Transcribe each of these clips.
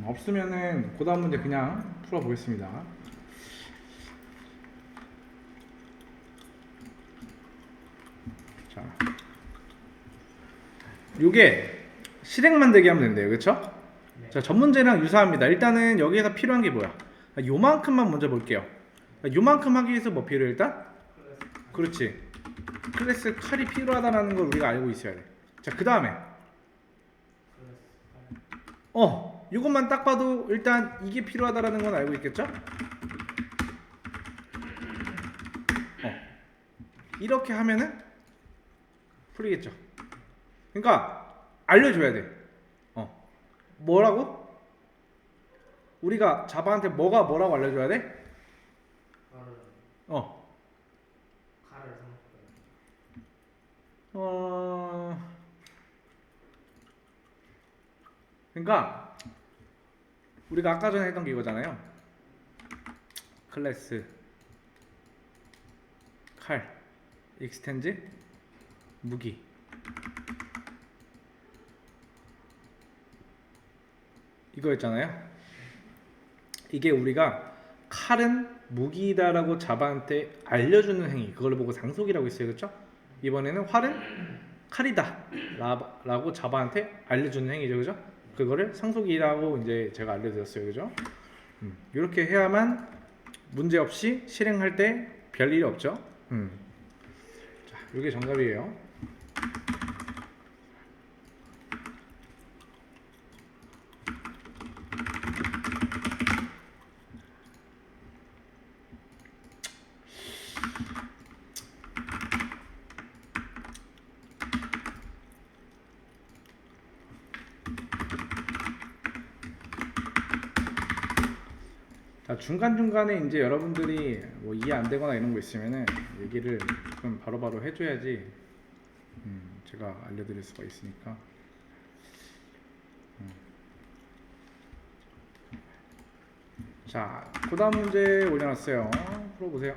없으면은 그 다음 문제 그냥 풀어보겠습니다. 자, 요게 실행 만들기 하면 된대요. 그쵸? 네. 자, 전 문제랑 유사합니다. 일단은 여기에서 필요한 게 뭐야? 요만큼만 먼저 볼게요. 요만큼 하기 위해서 뭐 필요해 일단? 그렇지. 클래스 칼이 필요하다는 걸 우리가 알고 있어야 돼. 자, 그 다음에 이것만 딱 봐도 일단 이게 필요하다라는 건 알고 있겠죠? 이렇게 하면은 풀리겠죠. 그러니까 알려줘야 돼. 뭐라고? 우리가 자바한테 뭐라고 알려줘야 돼? 칼을 어, 칼을 삼고 어, 그러니까 우리가 아까 전에 했던 게 이거잖아요. 클래스 칼 익스텐즈 무기 이거였잖아요. 이게 우리가 칼은 무기다라고 자바한테 알려주는 행위, 그걸 보고 상속이라고 했어요. 그렇죠? 이번에는 활은 칼이다 라고 자바한테 알려주는 행위죠. 그죠? 그거를 상속이라고 이제 제가 알려드렸어요. 그죠? 이렇게 해야만 문제 없이 실행할 때 별일이 없죠. 자, 이게 정답이에요. 자, 중간중간에 이제 여러분들이 뭐 이해 안 되거나 이런 거 있으면은 얘기를 조금 바로바로 해줘야지 제가 알려드릴 수가 있으니까. 자, 그 다음 문제 올려놨어요. 풀어보세요.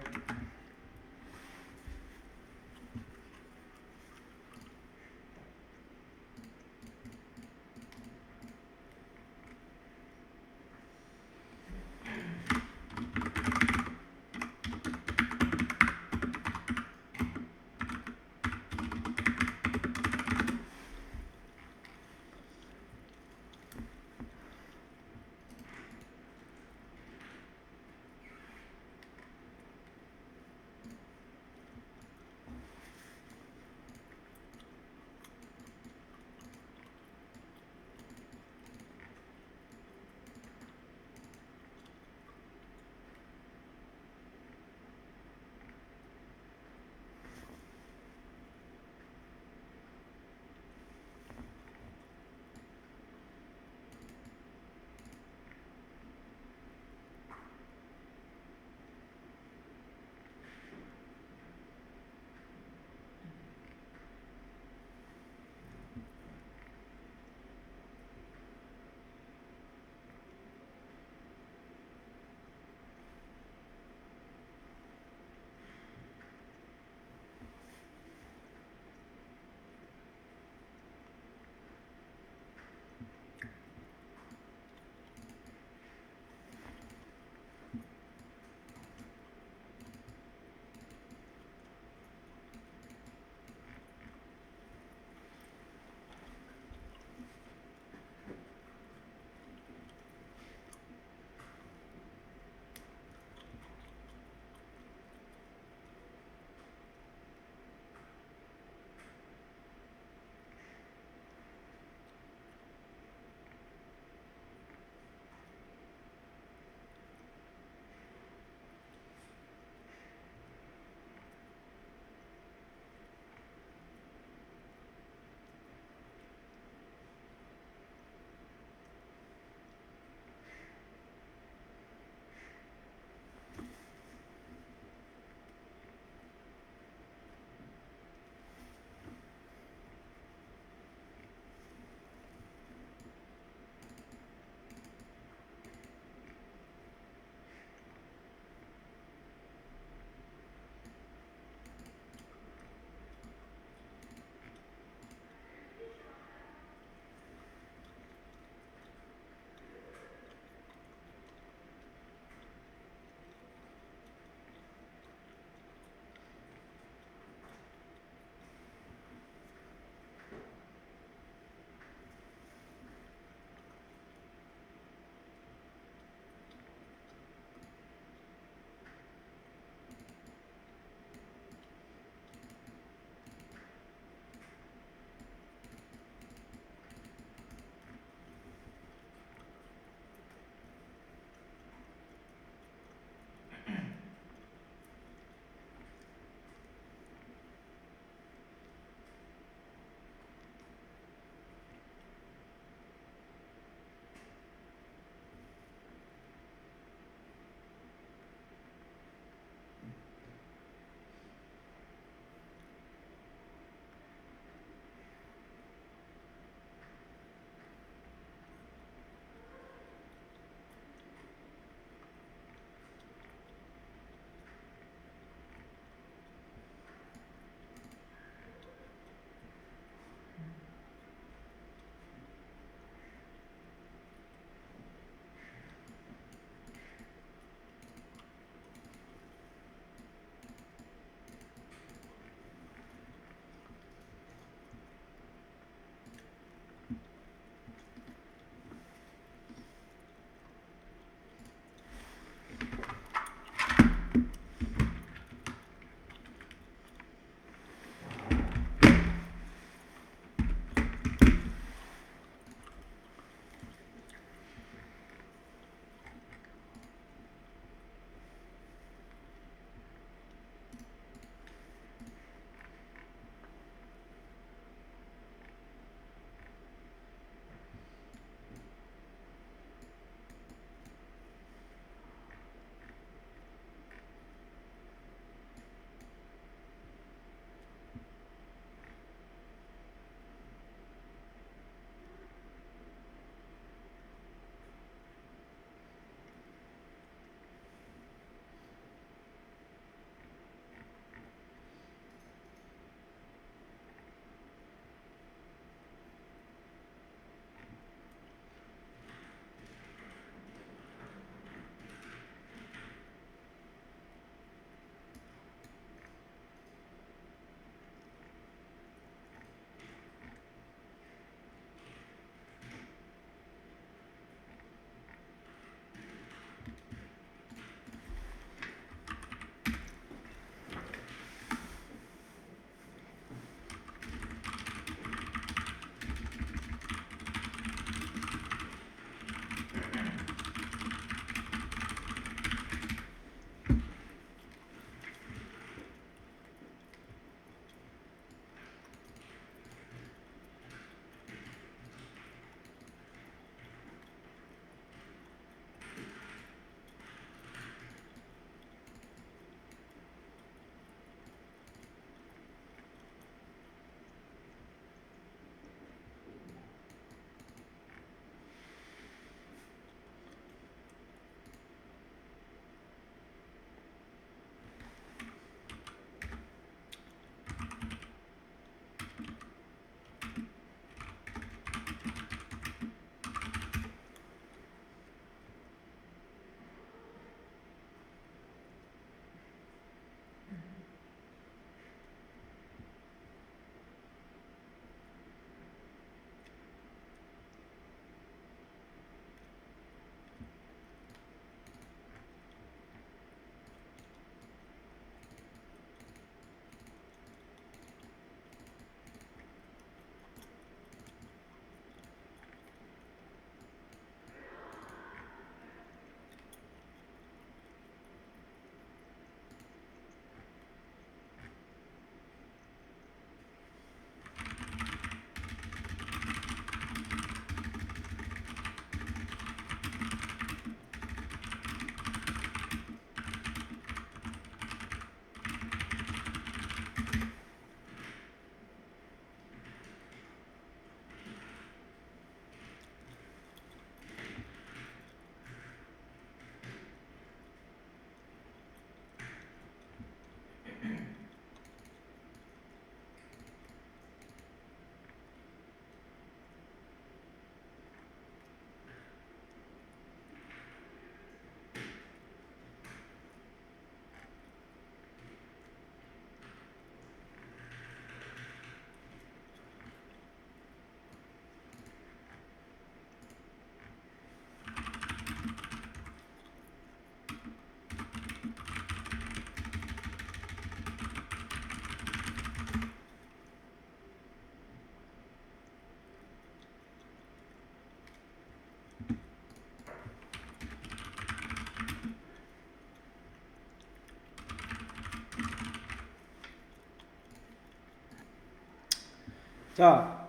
자,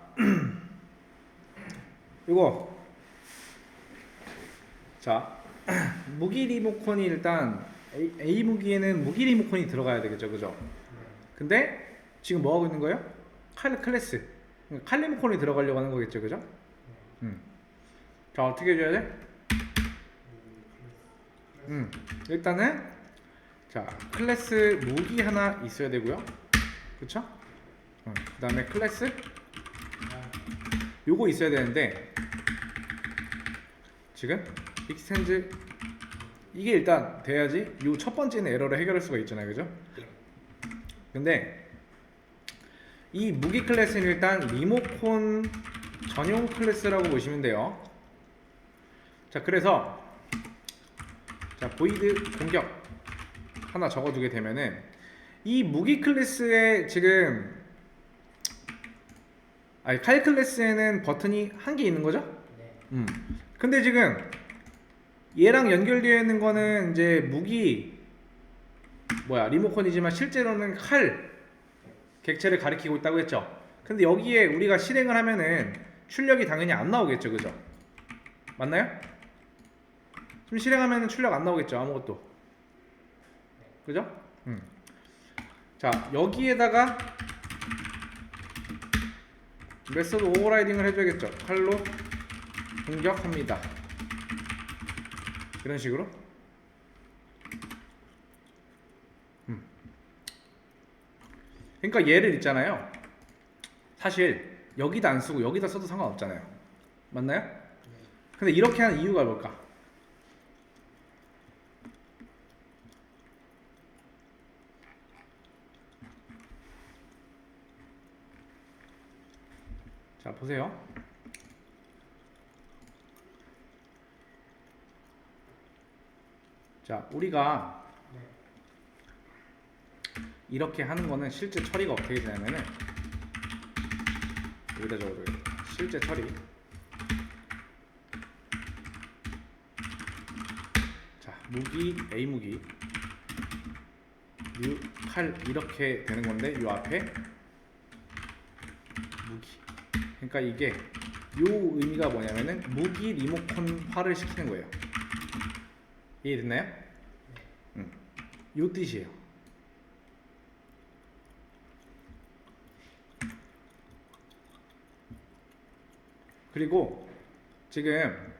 이거 자 무기 리모컨이 일단 A 무기에는 무기 리모컨이 들어가야 되겠죠, 그죠? 근데 지금 뭐 하고 있는 거예요? 칼 클래스, 칼 리모컨이 들어가려고 하는 거겠죠, 그죠? 자, 어떻게 해줘야 돼? 일단은 자 클래스 무기 하나 있어야 되고요, 그쵸? 그 다음에 클래스 요거 있어야 되는데 지금 익스텐즈 이게 일단 돼야지 요 첫 번째는 에러를 해결할 수가 있잖아요, 그죠? 근데 이 무기 클래스는 일단 리모컨 전용 클래스라고 보시면 돼요. 자, 그래서 자 보이드 공격 하나 적어두게 되면은 이 무기 클래스에 지금 아니 칼 클래스에는 버튼이 한 개 있는 거죠? 네. 근데 지금 얘랑 연결되어 있는 거는 이제 무기 리모컨이지만 실제로는 칼 객체를 가리키고 있다고 했죠. 근데 여기에 우리가 실행을 하면은 출력이 당연히 안 나오겠죠, 그죠? 맞나요? 지금 실행하면은 출력 안 나오겠죠, 아무것도. 그죠? 자, 여기에다가 메소드 오버라이딩을 해줘야겠죠. 칼로 공격합니다. 이런 식으로. 그러니까 얘를 있잖아요. 사실 여기다 안 쓰고 여기다 써도 상관없잖아요. 맞나요? 근데 이렇게 하는 이유가 뭘까? 자, 보세요. 자, 우리가 이렇게 하는 거는 실제 처리가 어떻게 되냐면은 여기다 적어둬야겠다. 실제 처리. 자, 무기 A 무기 칼 이렇게 되는 건데 요 앞에 무기. 그러니까 이게 요 의미가 뭐냐면은 무기 리모컨화를 시키는 거예요. 이해됐나요? 요 뜻이에요. 그리고 지금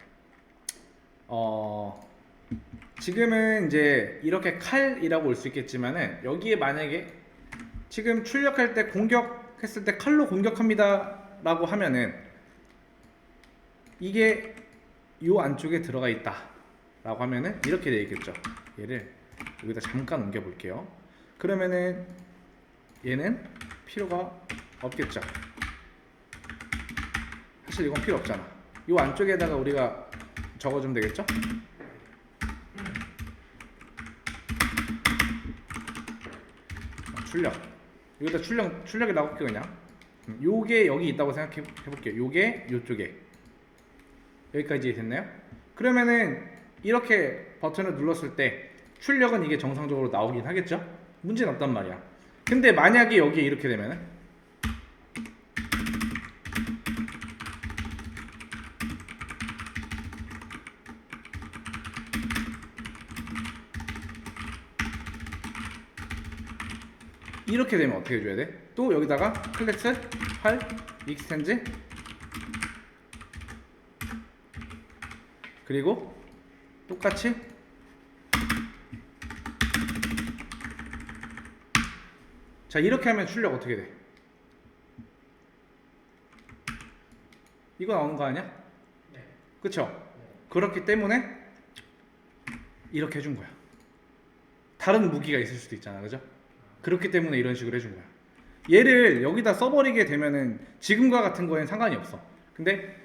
지금은 이제 이렇게 칼이라고 올 수 있겠지만은 여기에 만약에 지금 출력할 때 공격했을 때 칼로 공격합니다 라고 하면은 이게 요 안쪽에 들어가 있다 라고 하면은 이렇게 되어 있겠죠. 얘를 여기다 잠깐 옮겨 볼게요. 그러면은 얘는 필요가 없겠죠. 사실 이건 필요 없잖아. 요 안쪽에다가 우리가 적어주면 되겠죠. 출력 여기다 출력이 나올게요. 그냥 요게 여기 있다고 생각해 볼게요. 요게 요쪽에 여기까지 됐나요? 그러면은 이렇게 버튼을 눌렀을 때 출력은 이게 정상적으로 나오긴 하겠죠? 문제는 없단 말이야. 근데 만약에 여기에 이렇게 되면은 이렇게 되면 어떻게 해줘야 돼? 또 여기다가 클래스 8 익스텐즈 그리고 똑같이 자 이렇게 하면 출력 어떻게 돼? 이거 나오는 거 아니야? 네. 그쵸? 네. 그렇기 때문에 이렇게 해준 거야. 다른 무기가 있을 수도 있잖아, 그죠? 그렇기 때문에 이런 식으로 해준 거야. 얘를 여기다 써버리게 되면은 지금과 같은 거엔 상관이 없어. 근데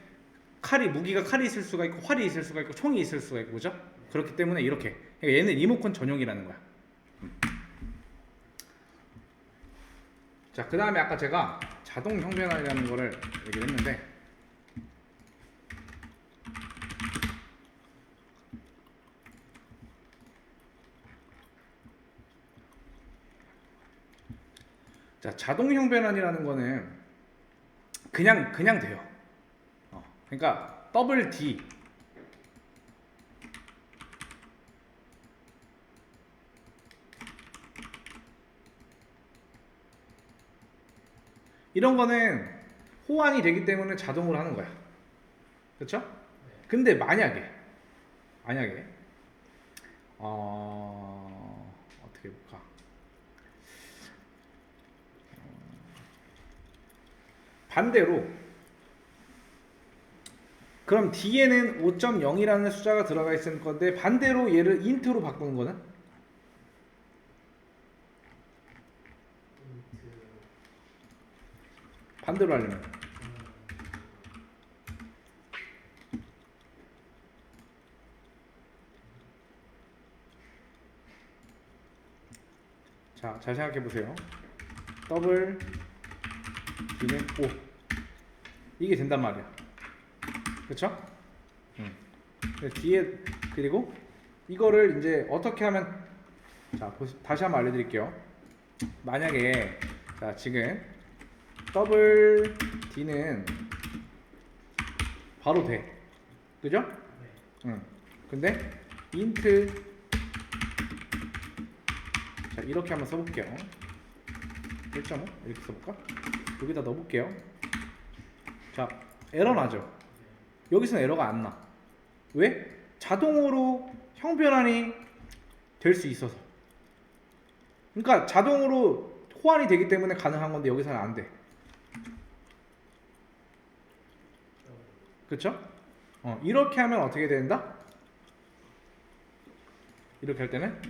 무기가 칼이 있을 수가 있고 활이 있을 수가 있고 총이 있을 수가 있고, 그죠? 그렇기 때문에 이렇게. 그러니까 얘는 리모컨 전용이라는 거야. 자, 그 다음에 아까 제가 자동 형변환이라는 거를 얘기를 했는데 자, 자동 형변환이라는 거는 그냥 돼요. 그러니까 더블 D 이런 거는 호환이 되기 때문에 자동으로 하는 거야. 그렇죠? 근데 만약에 어떻게 해볼까? 반대로 그럼 D에는 5.0이라는 숫자가 들어가 있을 건데 반대로 얘를 인트로 바꾸는 거는 인트 반대로 하려면 자, 잘 생각해 보세요. 더블 D는 5 이게 된단 말이야. 그렇죠? 뒤에 그리고 이거를 이제 어떻게 하면 자 다시 한번 알려드릴게요. 만약에 자 지금 더블 D는 바로 돼, 그죠? 네. 근데 인트 자 이렇게 한번 써볼게요. 1.5 이렇게 써볼까? 여기다 넣어볼게요. 자 에러 나죠? 여기서는 에러가 안 나. 왜? 자동으로 형변환이 될 수 있어서. 그러니까 자동으로 호환이 되기 때문에 가능한 건데 여기서는 안 돼. 그렇죠? 이렇게 하면 어떻게 된다? 이렇게 할 때는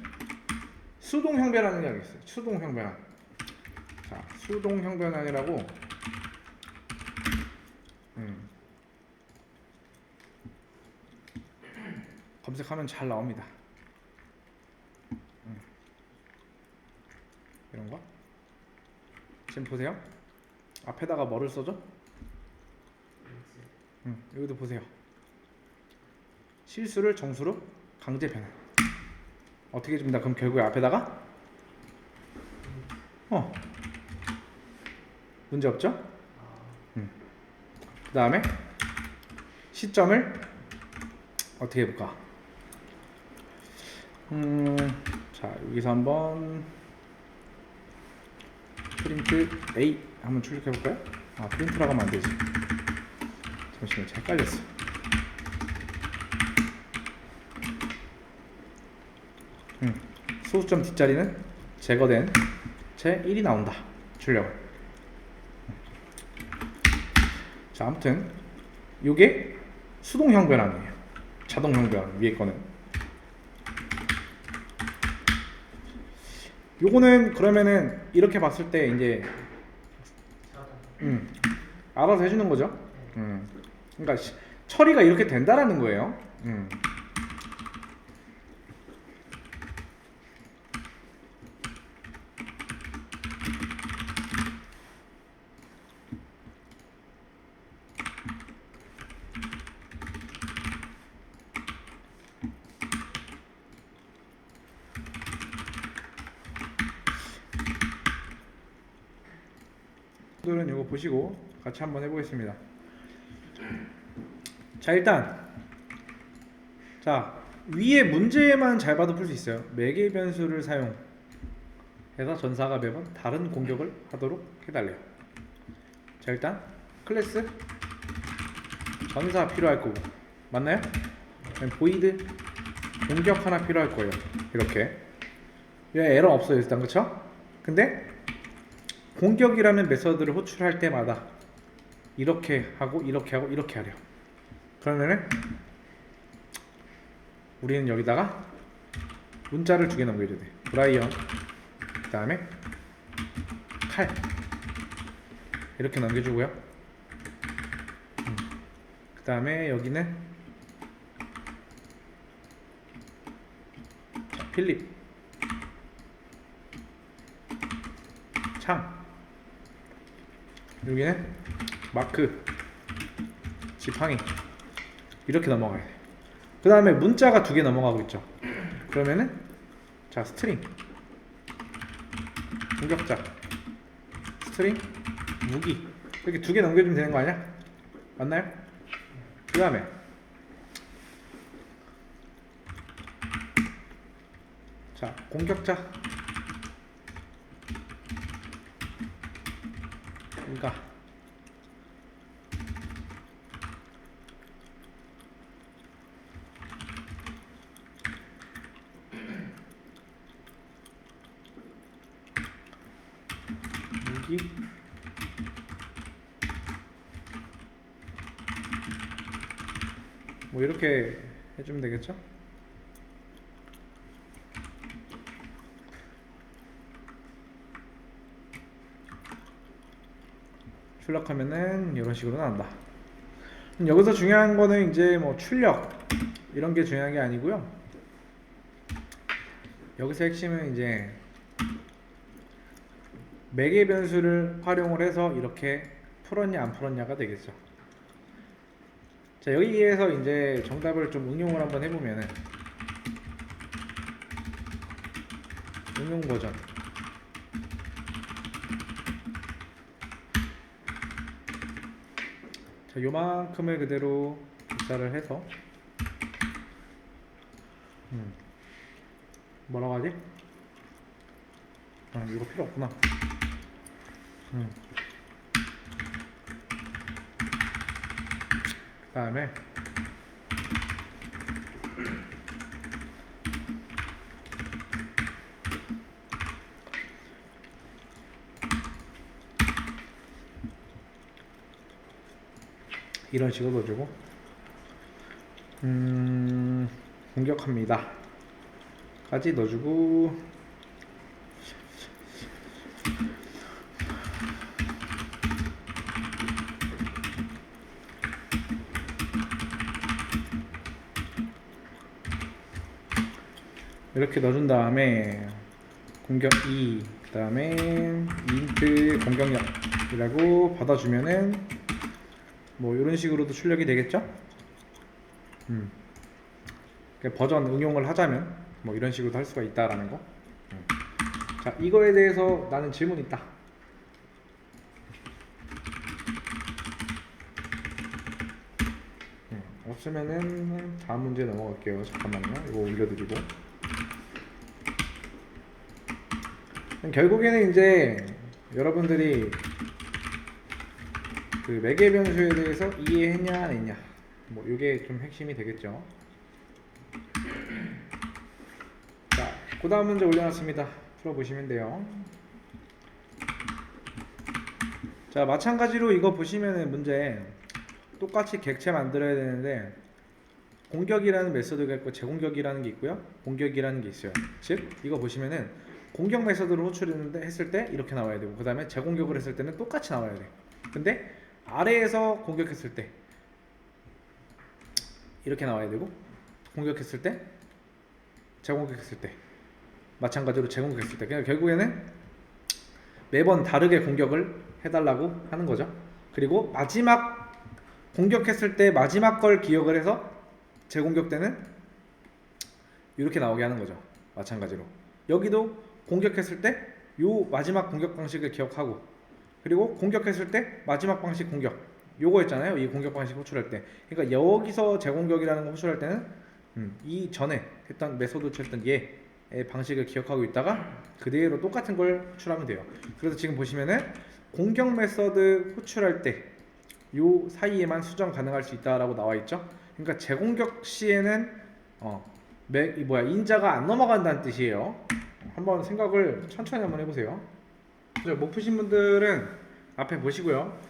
수동 형변환이라고 있어요. 수동 형변환. 자, 수동 형변환이라고 검색하면 잘 나옵니다. 이런 거. 지금 보세요. 앞에다가 뭐를 써줘? 여기도 보세요. 실수를 정수로 강제 변환. 어떻게 줍니다. 그럼 결국에 앞에다가 문제 없죠? 그 다음에 시점을 어떻게 해볼까? 자 여기서 한번 프린트 A 한번 출력해볼까요? 아 프린트라고 하면 안되지. 잠시만요, 헷갈렸어. 소수점 뒷자리는 제거된 채 1이 나온다. 출력을. 자 아무튼 요게 수동 형변환이에요. 자동 형변환 위에 거는. 요거는 그러면은 이렇게 봤을 때 이제 알아서 해주는 거죠. 그러니까 처리가 이렇게 된다라는 거예요. 분들은 이거 보시고 같이 한번 해보겠습니다. 자 일단 자 위에 문제만 잘 봐도 풀 수 있어요. 매개 변수를 사용해서 전사가 매번 다른 공격을 하도록 해달래요. 자 일단 클래스 전사 필요할 거고 맞나요? 보이드 공격 하나 필요할 거예요. 이렇게 얘 에러 없어요 일단. 그쵸? 근데 공격이라는 메서드를 호출할 때마다 이렇게 하고 이렇게 하고 이렇게 하래요. 그러면은 우리는 여기다가 문자를 2개 넘겨줘야 돼. 브라이언 그 다음에 칼 이렇게 넘겨주고요. 그 다음에 여기는 자, 필립 창 여기는 마크 지팡이 이렇게 넘어가야 돼. 그 다음에 문자가 2개 넘어가고 있죠. 그러면은 자 스트링 공격자 스트링 무기 이렇게 두 개 넘겨주면 되는 거 아니야? 맞나요? 그 다음에 자 공격자 그러니까 무기 뭐 이렇게 해주면 되겠죠? 출력하면은 이런 식으로 나온다. 여기서 중요한 거는 이제 뭐 출력 이런 게 중요한 게 아니고요. 여기서 핵심은 이제 매개 변수를 활용을 해서 이렇게 풀었냐 안 풀었냐가 되겠죠. 자 여기에서 이제 정답을 좀 응용을 한번 해보면은 응용 버전 자 요만큼을 그대로 복사를 해서 뭐라고 하지? 아 이거 필요 없구나. 그 다음에 이런 식으로 넣어주고 공격합니다 까지 넣어주고 이렇게 넣어준 다음에 공격 2 그 다음에 인트 공격력이라고 받아주면은 뭐 이런 식으로도 출력이 되겠죠? 그러니까 버전 응용을 하자면 뭐 이런 식으로도 할 수가 있다라는 거. 자 이거에 대해서 나는 질문 있다. 없으면은 다음 문제 넘어갈게요. 잠깐만요. 이거 올려드리고. 결국에는 이제 여러분들이 그 매개 변수에 대해서 이해했냐 안 했냐 뭐 이게 좀 핵심이 되겠죠. 자, 그 다음 문제 올려놨습니다. 풀어보시면 돼요. 자, 마찬가지로 이거 보시면은 문제 똑같이 객체 만들어야 되는데 공격이라는 메소드가 있고 제공격이라는 게 있고요. 공격이라는 게 있어요. 즉 이거 보시면은 공격 메소드로 호출했을 때 이렇게 나와야 되고 그 다음에 제공격을 했을 때는 똑같이 나와야 돼. 근데 아래에서 공격했을 때 이렇게 나와야 되고 공격했을 때 제공격했을 때 마찬가지로 제공격했을 때 그냥 결국에는 매번 다르게 공격을 해달라고 하는 거죠. 그리고 마지막 공격했을 때 마지막 걸 기억을 해서 제공격 때는 이렇게 나오게 하는 거죠. 마찬가지로 여기도 공격했을 때 요 마지막 공격 방식을 기억하고 그리고 공격했을 때 마지막 방식 공격 요거 있잖아요. 이 공격 방식 호출할 때 그러니까 여기서 제공격이라는 거 호출할 때는 이 전에 했던 메소드 했던 얘의 방식을 기억하고 있다가 그대로 똑같은 걸 호출하면 돼요. 그래서 지금 보시면은 공격 메소드 호출할 때 요 사이에만 수정 가능할 수 있다라고 나와 있죠. 그러니까 제공격 시에는 인자가 안 넘어간다는 뜻이에요. 한번 생각을 천천히 한번 해보세요. 못 푸신 분들은 앞에 보시고요.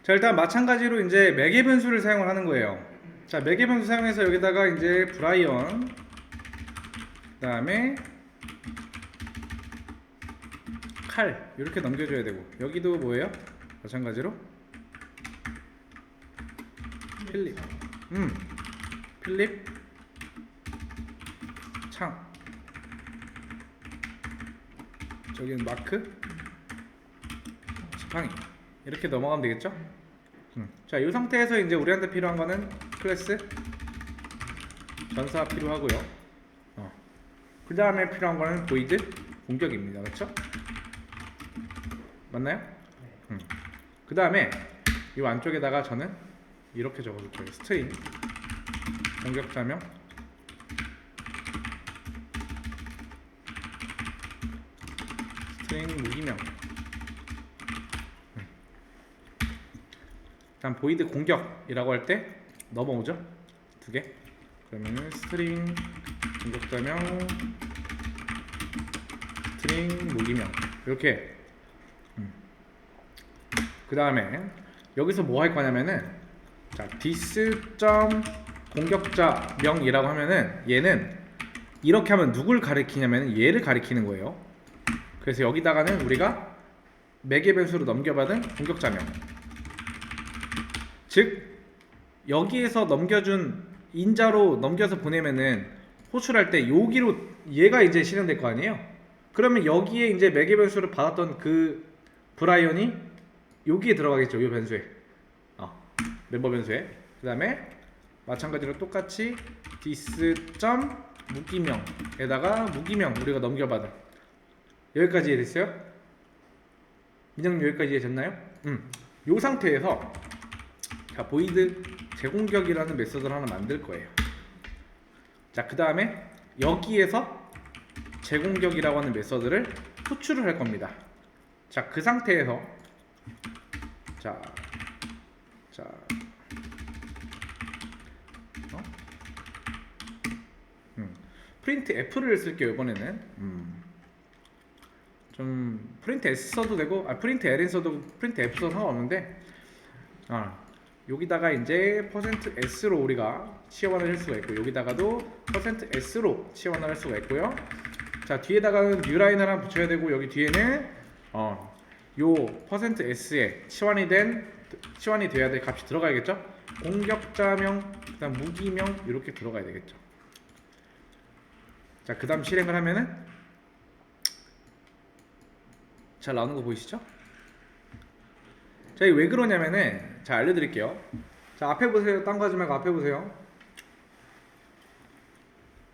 자 일단 마찬가지로 이제 매개 변수를 사용을 하는 거예요. 자 매개 변수 사용해서 여기다가 이제 브라이언 그 다음에 칼 이렇게 넘겨줘야 되고 여기도 뭐예요? 마찬가지로 필립 필립 창 저기는 마크 지팡이 이렇게 넘어가면 되겠죠? 자, 이 상태에서 이제 우리한테 필요한 거는 클래스 전사 필요하고요. 그 다음에 필요한 거는 보이드 공격입니다. 그렇죠? 맞나요? 그 그 다음에 이 안쪽에다가 저는 이렇게 적어줄 거예요. 스트링 공격자명 스트링 무기명. 일단 보이드 공격이라고 할 때 넘어오죠? 두 개. 그러면은 스트링 공격자명 스트링 무기명 이렇게. 그 다음에 여기서 뭐 할 거냐면은 자 디스 점 공격자명이라고 하면은 얘는 이렇게 하면 누굴 가리키냐면은 얘를 가리키는 거예요. 그래서 여기다가는 우리가 매개 변수로 넘겨받은 공격자명, 즉 여기에서 넘겨준 인자로 넘겨서 보내면은 호출할 때 여기로 얘가 이제 실행될 거 아니에요. 그러면 여기에 이제 매개 변수를 받았던 그 브라이언이 여기에 들어가겠죠. 이 변수에 멤버 변수에. 그 다음에 마찬가지로 똑같이 디스 점 무기명에다가 무기명 우리가 넘겨받은. 여기까지 이해됐어요? 민영님 여기까지 이해됐나요? 이 상태에서 자 보이드 재공격이라는 메소드를 하나 만들 거예요. 자 그 다음에 여기에서 재공격이라고 하는 메소드를 호출을 할 겁니다. 자 그 상태에서 자 프린트 F를 쓸게요. 이번에는 좀 프린트 S 써도 되고 프린트 L인 써도 프린트 F 써도 상관없는데 여기다가 이제 %S로 우리가 치환을 할 수가 있고 여기다가도 %S로 치환을 할 수가 있고요. 자 뒤에다가는 뉴라인을 하나 붙여야 되고 여기 뒤에는 요 %S에 치환이 돼야 될 값이 들어가야겠죠. 공격자명 그다음 무기명 이렇게 들어가야 되겠죠. 자 그 다음 실행을 하면은 잘 나오는 거 보이시죠? 자 이게 왜 그러냐면은 자 알려드릴게요. 자 앞에 보세요. 딴 거 하지 말고 앞에 보세요.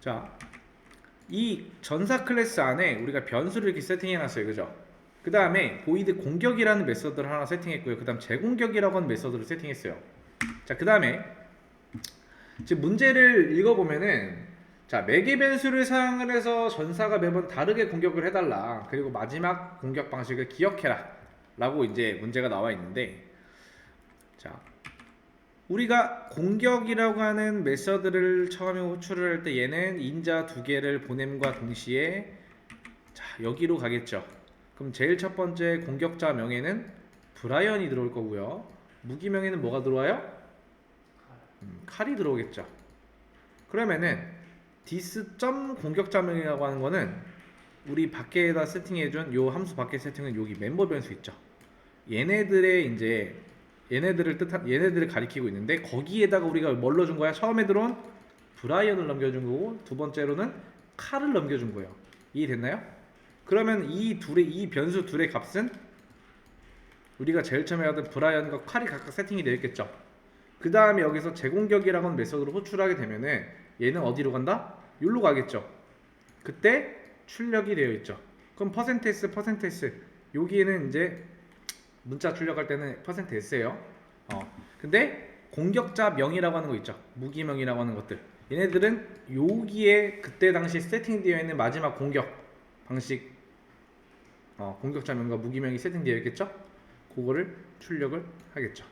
자 이 전사 클래스 안에 우리가 변수를 이렇게 세팅해 놨어요. 그죠? 그 다음에 보이드 공격이라는 메서드를 하나 세팅했고요. 그 다음 재공격이라고 하는 메서드를 세팅했어요. 자 그 다음에 지금 문제를 읽어보면은 자 매개 변수를 사용을 해서 전사가 매번 다르게 공격을 해달라. 그리고 마지막 공격 방식을 기억해라 라고 이제 문제가 나와 있는데 자 우리가 공격이라고 하는 메서드를 처음에 호출을 할 때 얘는 인자 두 개를 보냄과 동시에 자 여기로 가겠죠. 그럼 제일 첫 번째 공격자 명에는 브라이언이 들어올 거고요. 무기 명에는 뭐가 들어와요? 칼이 들어오겠죠. 그러면은 디스 점 공격자명이라고 하는 거는 우리 밖에다 세팅해준 요 함수 밖에 세팅은 여기 멤버 변수 있죠. 얘네들의 이제 얘네들을 가리키고 있는데 거기에다가 우리가 뭘 넣어준 거야? 처음에 들어온 브라이언을 넘겨준 거고 두 번째로는 칼을 넘겨준 거예요. 이해됐나요? 그러면 이 변수 둘의 값은 우리가 제일 처음에 하던 브라이언과 칼이 각각 세팅이 되어 있겠죠. 그 다음에 여기서 재공격이라고 하는 메서드로 호출하게 되면은 얘는 어디로 간다? 여기로 가겠죠. 그때 출력이 되어 있죠. 그럼 %S 여기에는 이제 문자 출력할 때는 %S예요. 근데 공격자 명이라고 하는 거 있죠. 무기명이라고 하는 것들. 얘네들은 여기에 그때 당시 세팅되어 있는 마지막 공격 방식 공격자 명과 무기명이 세팅되어 있겠죠. 그거를 출력을 하겠죠.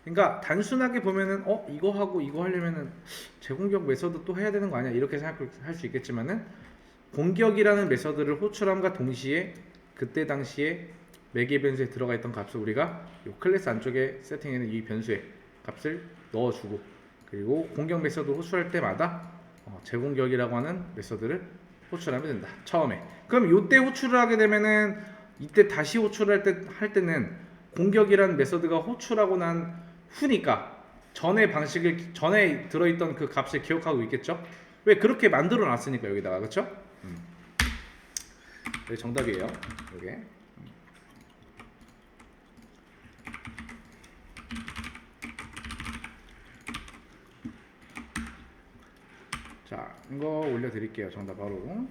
그러니까 단순하게 보면은 이거 하고 이거 하려면은 재공격 메서드 또 해야 되는 거 아니야 이렇게 생각할 수 있겠지만은 공격이라는 메서드를 호출함과 동시에 그때 당시에 매개 변수에 들어가 있던 값을 우리가 이 클래스 안쪽에 세팅해놓은 이 변수에 값을 넣어주고 그리고 공격 메서드 호출할 때마다 재공격이라고 하는 메서드를 호출하면 된다. 처음에. 그럼 이때 호출을 하게 되면은 이때 다시 호출할 때는 공격이라는 메서드가 호출하고 난 후니까 전에 들어있던 그 값을 기억하고 있겠죠? 왜 그렇게 만들어 놨으니까 여기다가 그렇죠? 여기 정답이에요. 이게. 자, 이거 올려드릴게요. 정답 바로.